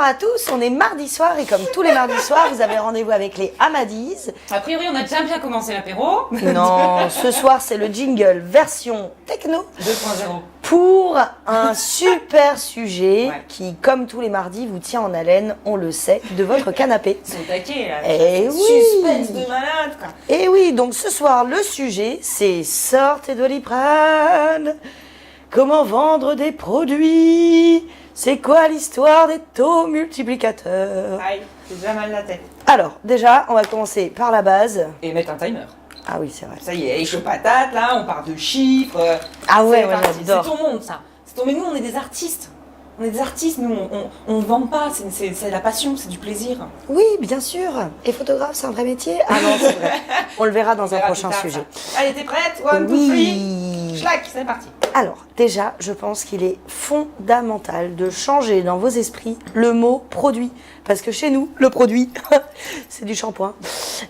Bonsoir à tous, on est mardi soir et comme tous les mardis soirs, vous avez rendez-vous avec les Amadis. A priori, on a déjà bien commencé l'apéro. Non, ce soir c'est le jingle version techno 2.0. pour un super sujet Ouais. qui, comme tous les mardis, vous tient en haleine, on le sait, de votre canapé. C'est au taquet, là. Eh oui. Suspense de malade, quoi. Et oui, donc ce soir, le sujet, c'est sortez de Doliprane. Comment vendre des produits? C'est quoi l'histoire des taux multiplicateurs? Aïe, j'ai déjà mal la tête. Alors, déjà, on va commencer par la base. Et mettre un timer. Ah oui, c'est vrai. Ça y est, et chaud patate, là, on parle de chiffres. Ah ouais, C'est moi parti. j'adore. C'est ton monde, ça. Mais nous, on est des artistes. On est des artistes, nous, on ne vend pas, c'est la passion, c'est du plaisir. Oui, bien sûr. Et photographe, c'est un vrai métier? Ah non, c'est vrai. On le verra dans un verra prochain plus tard, sujet. ça. Allez, t'es prête? One, two, three. Schlack, c'est parti. Alors, déjà, je pense qu'il est fondamental de changer dans vos esprits le mot produit. Parce que chez nous, le produit, c'est du shampoing.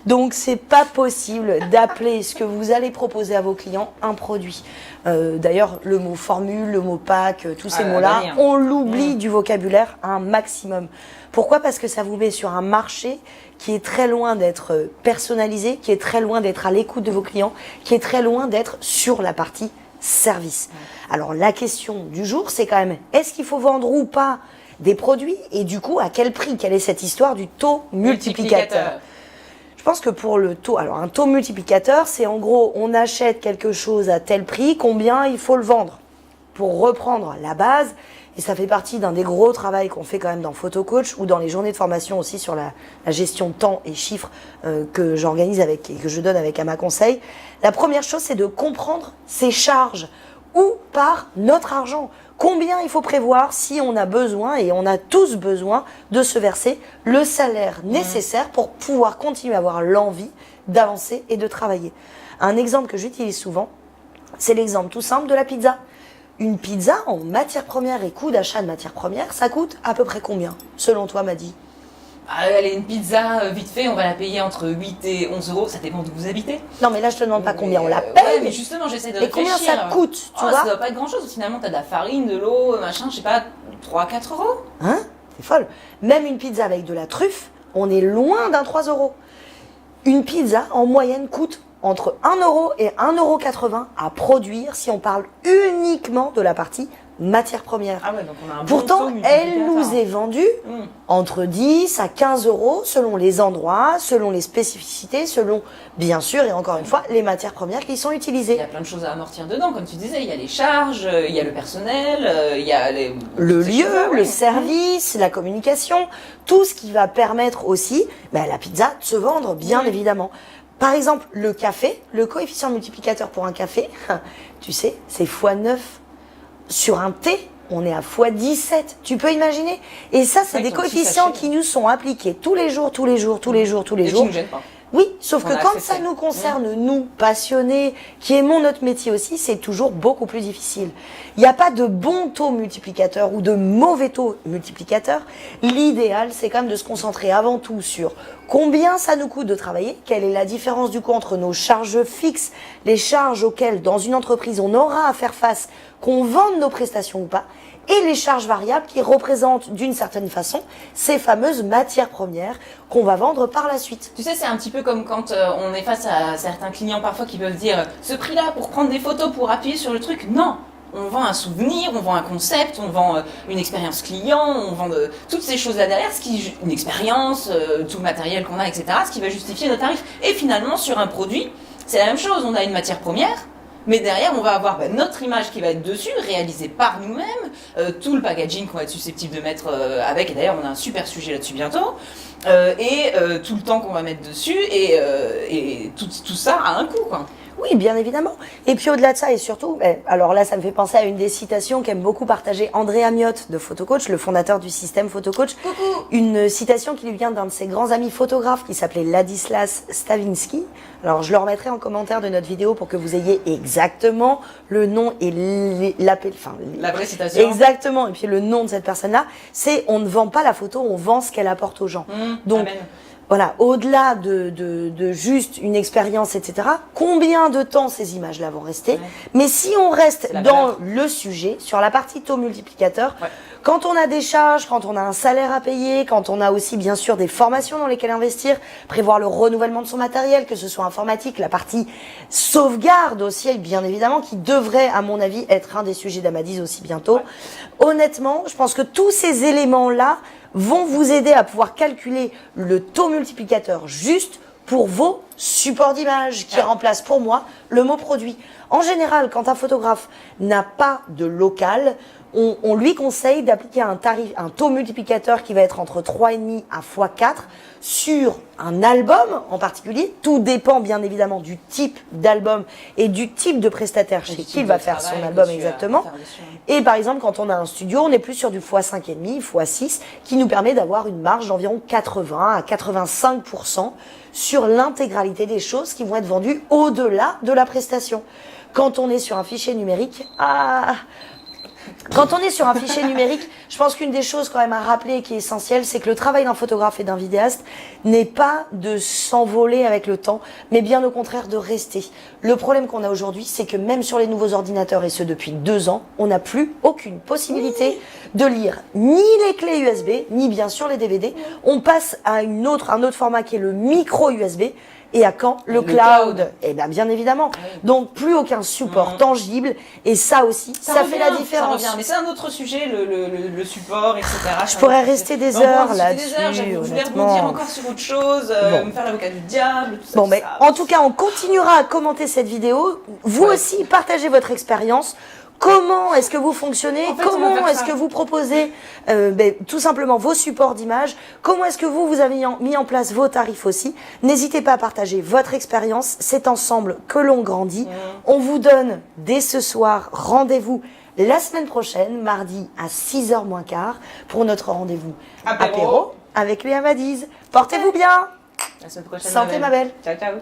Donc, c'est pas possible d'appeler ce que vous allez proposer à vos clients un produit. D'ailleurs, le mot formule, le mot pack, tous ces mots-là, dernière. on l'oublie du vocabulaire un maximum. Pourquoi? Parce que ça vous met sur un marché qui est très loin d'être personnalisé, qui est très loin d'être à l'écoute de vos clients, qui est très loin d'être sur la partie service. Alors la question du jour, c'est quand même, est-ce qu'il faut vendre ou pas des produits et du coup à quel prix? Quelle est cette histoire du taux multiplicateur? Je pense que pour le taux, alors un taux multiplicateur, c'est en gros, on achète quelque chose à tel prix, combien il faut le vendre? Pour reprendre la base, et ça fait partie d'un des gros travaux qu'on fait quand même dans Photo Coach ou dans les journées de formation aussi sur la gestion de temps et chiffres que j'organise avec et que je donne avec Ama Conseil. La première chose, c'est de comprendre ses charges ou par notre argent. Combien il faut prévoir si on a besoin, et on a tous besoin, de se verser le salaire nécessaire pour pouvoir continuer à avoir l'envie d'avancer et de travailler. Un exemple que j'utilise souvent, c'est l'exemple tout simple de la pizza. Une pizza en matière première et coût d'achat de matière première, ça coûte à peu près combien, selon toi, Madi? Allez, une pizza, vite fait, on va la payer entre 8 et 11 euros, ça dépend d'où vous habitez. Non, mais là, je te demande pas combien on la Ouais, paye. mais justement, j'essaie de Et réfléchir. combien ça coûte, tu vois? Ça doit pas être grand chose, finalement, t'as de la farine, de l'eau, machin, je sais pas, 3-4 euros. Hein? C'est folle. Même une pizza avec de la truffe, on est loin d'un 3 euros. Une pizza, en moyenne, coûte entre 1 euro et 1,80 € à produire si on parle uniquement de la partie matière première. Ah ouais, donc on a un Pourtant, bon taux elle nous multiplicateur. est vendue Mmh. entre 10 à 15 euros selon les endroits, selon les spécificités, selon, bien sûr, et encore une fois, les matières premières qui sont Il utilisées. y a plein de choses à amortir dedans, comme tu disais, il y a les charges, il y a le personnel, il y a Le ces lieu, choses-là, le ouais. service, la communication, tout ce qui va permettre aussi à la pizza de se vendre, bien évidemment. Par exemple, le café, le coefficient multiplicateur pour un café, tu sais, c'est x9. Sur un thé, on est à x17. Tu peux imaginer? Et ça, c'est Ouais, des ton petit coefficients sachet. qui nous sont appliqués tous les jours, tous les jours, tous les jours, tous les Et qui jours. nous gêne pas. Oui, sauf On que a quand accepté. ça nous concerne, nous, passionnés, qui aimons notre métier aussi, c'est toujours beaucoup plus difficile. Il n'y a pas de bon taux multiplicateur ou de mauvais taux multiplicateur. L'idéal, c'est quand même de se concentrer avant tout sur combien ça nous coûte de travailler, quelle est la différence du coup entre nos charges fixes, les charges auxquelles dans une entreprise on aura à faire face, qu'on vende nos prestations ou pas, et les charges variables qui représentent d'une certaine façon ces fameuses matières premières qu'on va vendre par la suite. Tu sais, c'est un petit peu comme quand on est face à certains clients parfois qui peuvent dire ce prix-là pour prendre des photos, pour appuyer sur le truc. Non, on vend un souvenir, on vend un concept, on vend une expérience client, on vend toutes ces choses-là derrière, une expérience, tout le matériel qu'on a, etc., ce qui va justifier nos tarifs. Et finalement, sur un produit, c'est la même chose. On a une matière première, mais derrière, on va avoir notre image qui va être dessus, réalisée par nous-mêmes, tout le packaging qu'on va être susceptible de mettre avec. Et d'ailleurs, on a un super sujet là-dessus bientôt. Et tout le temps qu'on va mettre dessus. Et tout ça a un coût, quoi. Oui, bien évidemment. Et puis au-delà de ça, et surtout, alors là, ça me fait penser à une des citations qu'aime beaucoup partager André Amiotte de Photo Coach, le fondateur du système Photo Coach. Coucou. Une citation qui lui vient d'un de ses grands amis photographes qui s'appelait Ladislas Stavinsky. Alors, je le remettrai en commentaire de notre vidéo pour que vous ayez exactement le nom et l'appel. Enfin, La vraie citation. exactement. Et puis le nom de cette personne-là, c'est on ne vend pas la photo, on vend ce qu'elle apporte aux gens. Donc, Amen. voilà, au-delà de juste une expérience, etc., combien de temps ces images-là vont rester? Ouais. Mais si on reste C'est la dans valeur. le sujet, sur la partie taux multiplicateur, Ouais. Quand on a des charges, quand on a un salaire à payer, quand on a aussi bien sûr des formations dans lesquelles investir, prévoir le renouvellement de son matériel, que ce soit informatique, la partie sauvegarde aussi, bien évidemment, qui devrait, à mon avis, être un des sujets d'Amadise aussi bientôt. Honnêtement, je pense que tous ces éléments-là vont vous aider à pouvoir calculer le taux multiplicateur juste pour vos supports d'image, qui remplace pour moi le mot produit. En général, quand un photographe n'a pas de local, on lui conseille d'appliquer un taux multiplicateur qui va être entre 3,5 à x4 sur un album en particulier. Tout dépend bien évidemment du type d'album et du type de prestataire chez qui il va faire son album exactement. Et par exemple, quand on a un studio, on est plus sur du x5,5, x6, qui nous permet d'avoir une marge d'environ 80 à 85% sur l'intégralité des choses qui vont être vendues au-delà de la prestation. Quand on est sur un fichier numérique, je pense qu'une des choses quand même à rappeler et qui est essentielle, c'est que le travail d'un photographe et d'un vidéaste n'est pas de s'envoler avec le temps, mais bien au contraire de rester. Le problème qu'on a aujourd'hui, c'est que même sur les nouveaux ordinateurs, et ce depuis 2 ans, on n'a plus aucune possibilité de lire ni les clés USB, ni bien sûr les DVD. On passe à un autre format qui est le micro USB. Et à quand le cloud? Eh bien évidemment. Donc plus aucun support tangible. Et ça aussi, ça fait la différence. Ça revient. Mais c'est un autre sujet, le support, etc. Je pourrais rester des heures là-dessus. Je voulais rebondir encore sur autre chose, me faire l'avocat du diable, tout ça. Bon, mais en tout cas, on continuera à commenter cette vidéo. Vous aussi, partagez votre expérience. Comment est-ce que vous fonctionnez? Comment est-ce que vous proposez tout simplement vos supports d'image? Comment est-ce que vous avez mis en place vos tarifs aussi? N'hésitez pas à partager votre expérience. C'est ensemble que l'on grandit. On vous donne dès ce soir rendez-vous la semaine prochaine, mardi à 6h moins quart, pour notre rendez-vous apéro avec les Amadise. Portez-vous bien. La semaine prochaine. Santé ma belle. Ciao, ciao.